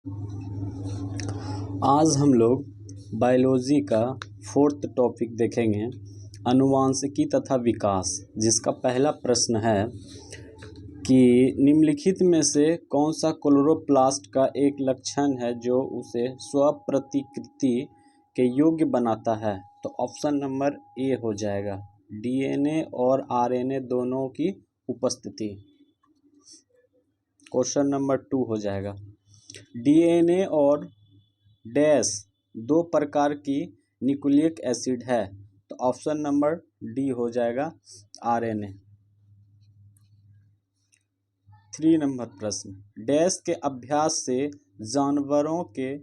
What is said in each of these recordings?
आज हम लोग बायोलॉजी का 4th टॉपिक देखेंगे, आनुवांशिकी तथा विकास, जिसका पहला प्रश्न है कि निम्नलिखित में से कौन सा क्लोरोप्लास्ट का एक लक्षण है जो उसे स्वप्रतिकृति के योग्य बनाता है। तो ऑप्शन नंबर ए हो जाएगा, डीएनए और आरएनए दोनों की उपस्थिति। क्वेश्चन नंबर 2 हो जाएगा, डीएनए और डैश दो प्रकार की न्यूक्लिक एसिड है। तो ऑप्शन नंबर डी हो जाएगा, आरएनए। 3 नंबर प्रश्न, डैश के अभ्यास से जानवरों के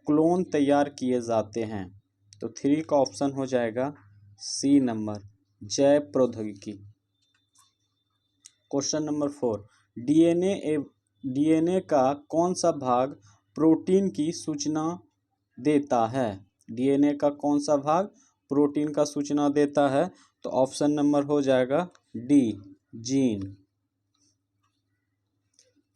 क्लोन तैयार किए जाते हैं। तो 3 का ऑप्शन हो जाएगा सी नंबर, जैव प्रौद्योगिकी। क्वेश्चन नंबर 4, डीएनए का कौन सा भाग प्रोटीन की सूचना देता है। डीएनए का कौन सा भाग प्रोटीन का सूचना देता है। तो ऑप्शन नंबर हो जाएगा डी, जीन।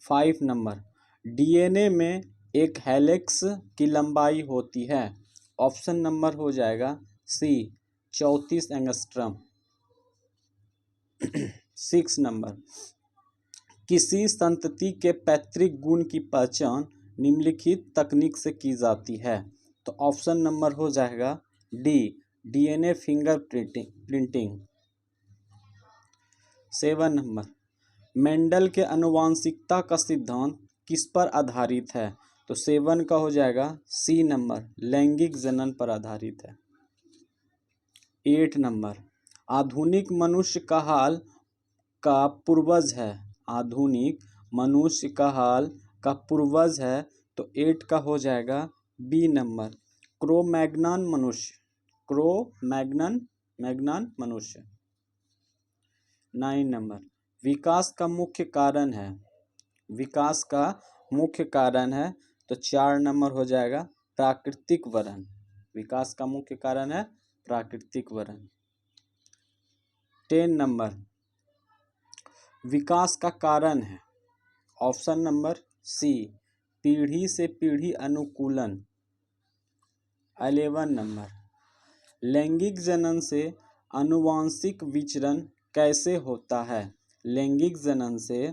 5 नंबर, डीएनए में एक हेलिक्स की लंबाई होती है। ऑप्शन नंबर हो जाएगा सी, 34 एंगस्ट्रम। 6 नंबर, किसी संतति के पैतृक गुण की पहचान निम्नलिखित तकनीक से की जाती है। तो ऑप्शन नंबर हो जाएगा D, DNA finger printing. 7 number, Mendel के आनुवांशिकता का सिद्धांत किस पर आधारित है। तो 7 का हो जाएगा सी नंबर, लैंगिक जनन पर आधारित है। 8 नंबर, आधुनिक मनुष्य का हाल का पूर्वज है। आधुनिक मनुष्य का हाल का पूर्वज है। तो 8 का हो जाएगा बी नंबर, क्रो-मैग्नन मनुष्य। 9 नंबर, विकास का मुख्य कारण है। विकास का मुख्य कारण है। तो 4 नंबर हो जाएगा प्राकृतिक वरण। विकास का मुख्य कारण है प्राकृतिक वरण। 10 नंबर, विकास का कारण है। ऑप्शन नंबर सी, पीढ़ी से पीढ़ी अनुकूलन। 11 नंबर, लैंगिक जनन से आनुवांशिक विचरण कैसे होता है। लैंगिक जनन से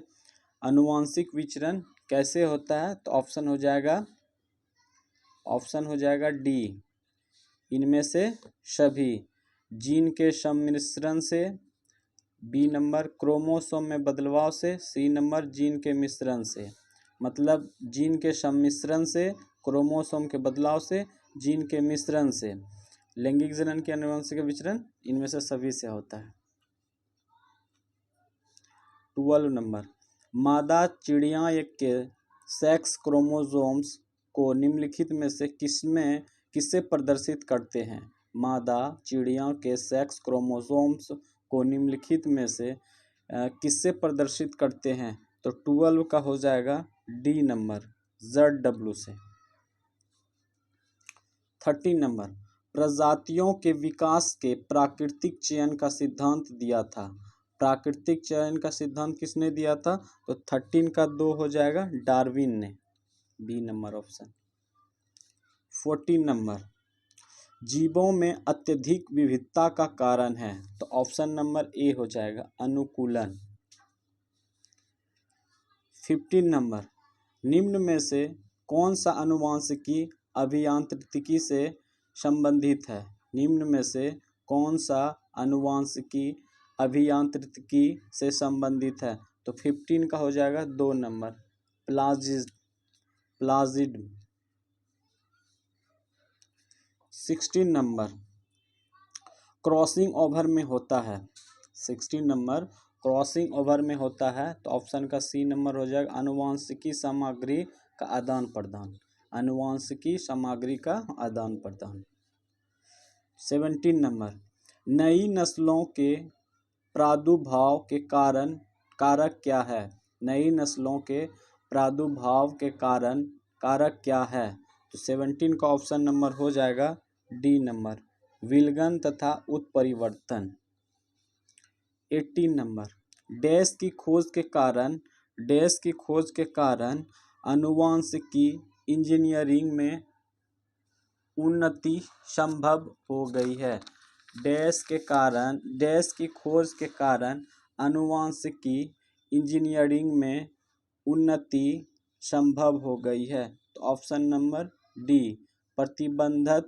आनुवांशिक विचरण कैसे होता है। तो ऑप्शन हो जाएगा डी, इनमें से सभी। जीन के सम्मिश्रण से। बी नंबर, क्रोमोसोम में बदलाव से। सी नंबर, जीन के मिश्रण से। मतलब जीन के सम्मिश्रण से, क्रोमोसोम के बदलाव से, जीन के मिश्रण से लैंगिक जनन के आनुवंशिक विचरण इनमें से सभी से होता है। 12 नंबर, मादा चिड़िया के सेक्स क्रोमोसोम्स को निम्नलिखित में से किससे प्रदर्शित करते हैं। मादा चिड़िया के सेक्स क्रोमोसोम्स को निम्नलिखित में से किससे प्रदर्शित करते हैं। तो 12 का हो जाएगा डी नंबर, ZW से। 13 नंबर, प्रजातियों के विकास के प्राकृतिक चयन का सिद्धांत दिया था। प्राकृतिक चयन का सिद्धांत किसने दिया था। तो 13 का 2 हो जाएगा डार्विन ने, बी नंबर ऑप्शन। 14 नंबर, जीवों में अत्यधिक विविधता का कारण है। तो ऑप्शन नंबर ए हो जाएगा, अनुकूलन। 15 नंबर, निम्न में से कौन सा आनुवांशिकी अभियांत्रिकी से संबंधित है। निम्न में से कौन सा आनुवांशिकी अभियांत्रिकी से संबंधित है। तो 15 का हो जाएगा 2 नंबर, प्लाजिड। 16 नंबर, क्रॉसिंग ओवर में होता है। 16 नंबर, क्रॉसिंग ओवर में होता है। तो ऑप्शन का सी नंबर हो जाएगा, आनुवांशिकी सामग्री का आदान प्रदान। आनुवांशिकी सामग्री का आदान प्रदान। 17 नंबर, नई नस्लों के प्रादुर्भाव के कारक क्या है। नई नस्लों के प्रादुर्भाव के कारक क्या है। तो 17 का ऑप्शन नंबर हो जाएगा डी नंबर, विलगन तथा उत्परिवर्तन। 18 नंबर, डैश की खोज के कारण आनुवांशिकी इंजीनियरिंग में उन्नति संभव हो गई है। डैश की खोज के कारण आनुवांशिकी इंजीनियरिंग में उन्नति संभव हो गई है। तो ऑप्शन नंबर डी, प्रतिबंधित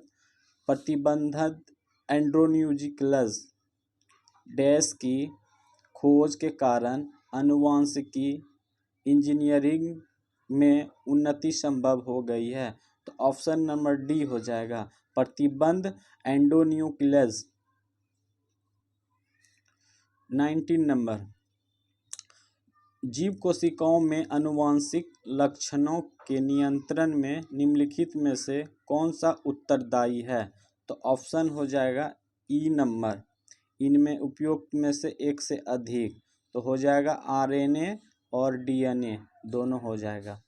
एंड्रोन्यूक्लियस डैश की खोज के कारण आनुवांशिकी इंजीनियरिंग में उन्नति संभव हो गई है। तो ऑप्शन नंबर डी हो जाएगा, प्रतिबंध एंडोन्यूक्लियस। 19 नंबर, जीव कोशिकाओं में आनुवांशिक लक्षणों के नियंत्रण में निम्नलिखित में से कौन सा उत्तरदायी है? तो ऑप्शन हो जाएगा ई नंबर, इनमें उपयुक्त में से एक से अधिक। तो हो जाएगा आरएनए और डीएनए, दोनों हो जाएगा।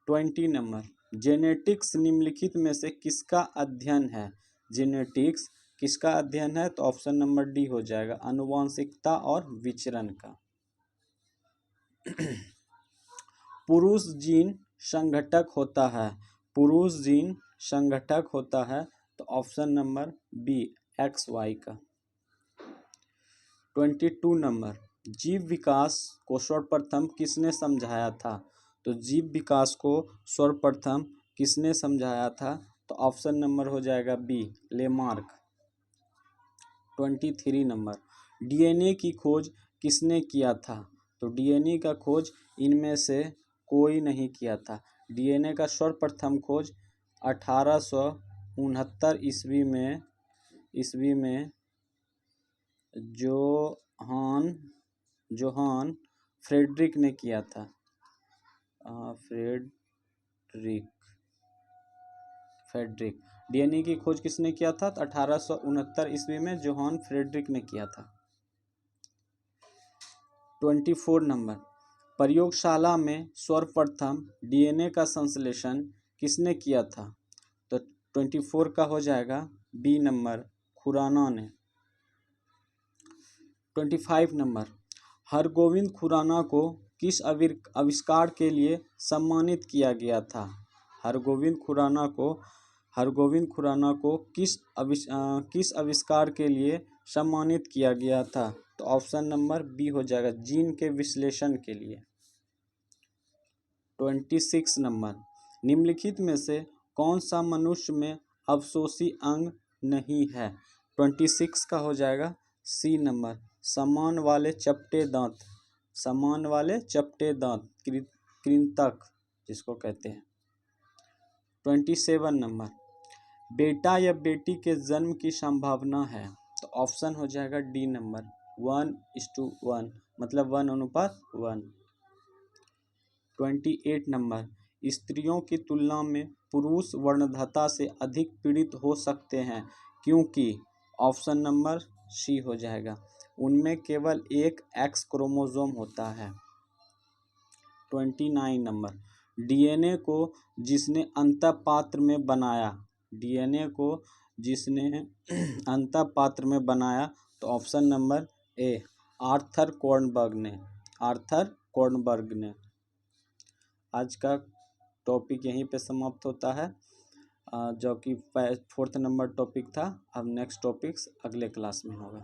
20 नंबर, जेनेटिक्स निम्नलिखित में से किसका अध्ययन है? जेनेटिक्स किसका अध्ययन है? तो ऑप्शन नंबर डी हो जाएगा, आनुवांशिकता और विचरण का। पुरुष जीन संघटक होता है, पुरुष जीन संघटक होता है। तो ऑप्शन नंबर बी, XY का। 22 नंबर, जीव विकास को सर्वप्रथम किसने समझाया था? तो जीव विकास को सर्वप्रथम किसने समझाया था? तो ऑप्शन नंबर हो जाएगा बी, लेमार्क। 23 नंबर, डीएनए की खोज किसने किया था? तो डीएनए का खोज इनमें से कोई नहीं किया था। डीएनए का सर्वप्रथम खोज 1869 ईस्वी में जोहान फ्रेडरिक ने किया था। फ्रेडरिक डीएनए की खोज किसने किया था? तो 1869 ईस्वी में जोहान फ्रेडरिक ने किया था। 24 नंबर, प्रयोगशाला में सर्वप्रथम डीएनए का संश्लेषण किसने किया था? तो 24 का हो जाएगा बी नंबर, खुराना ने। 25 नंबर, हरगोविंद खुराना को किस आविष्कार के लिए सम्मानित किया गया था? हरगोविंद खुराना को किस आविष्कार के लिए सम्मानित किया गया था? तो ऑप्शन नंबर बी हो जाएगा, जीन के विश्लेषण के लिए। 26 नंबर, निम्नलिखित में से कौन सा मनुष्य में अवशोषी अंग नहीं है? 26 का हो जाएगा सी नंबर, समान वाले चपटे दांत कृंतक जिसको कहते हैं। 27 नंबर, बेटा या बेटी के जन्म की संभावना है? तो ऑप्शन हो जाएगा डी नंबर, 1:1, मतलब 1:1। 28 नंबर, स्त्रियों की तुलना में पुरुष वर्णद्रता से अधिक पीड़ित हो सकते हैं क्योंकि? ऑप्शन नंबर सी हो जाएगा, उनमें केवल एक एक्स क्रोमोसोम होता है। 29 नंबर, डीएनए को जिसने अंतःपात्र में बनाया? तो option number A, Arthur Kornberg ने। आज का टॉपिक यहीं पे समाप्त होता है, जो कि 4th नंबर टॉपिक था। अब नेक्स्ट टॉपिक्स अगले क्लास में होगा।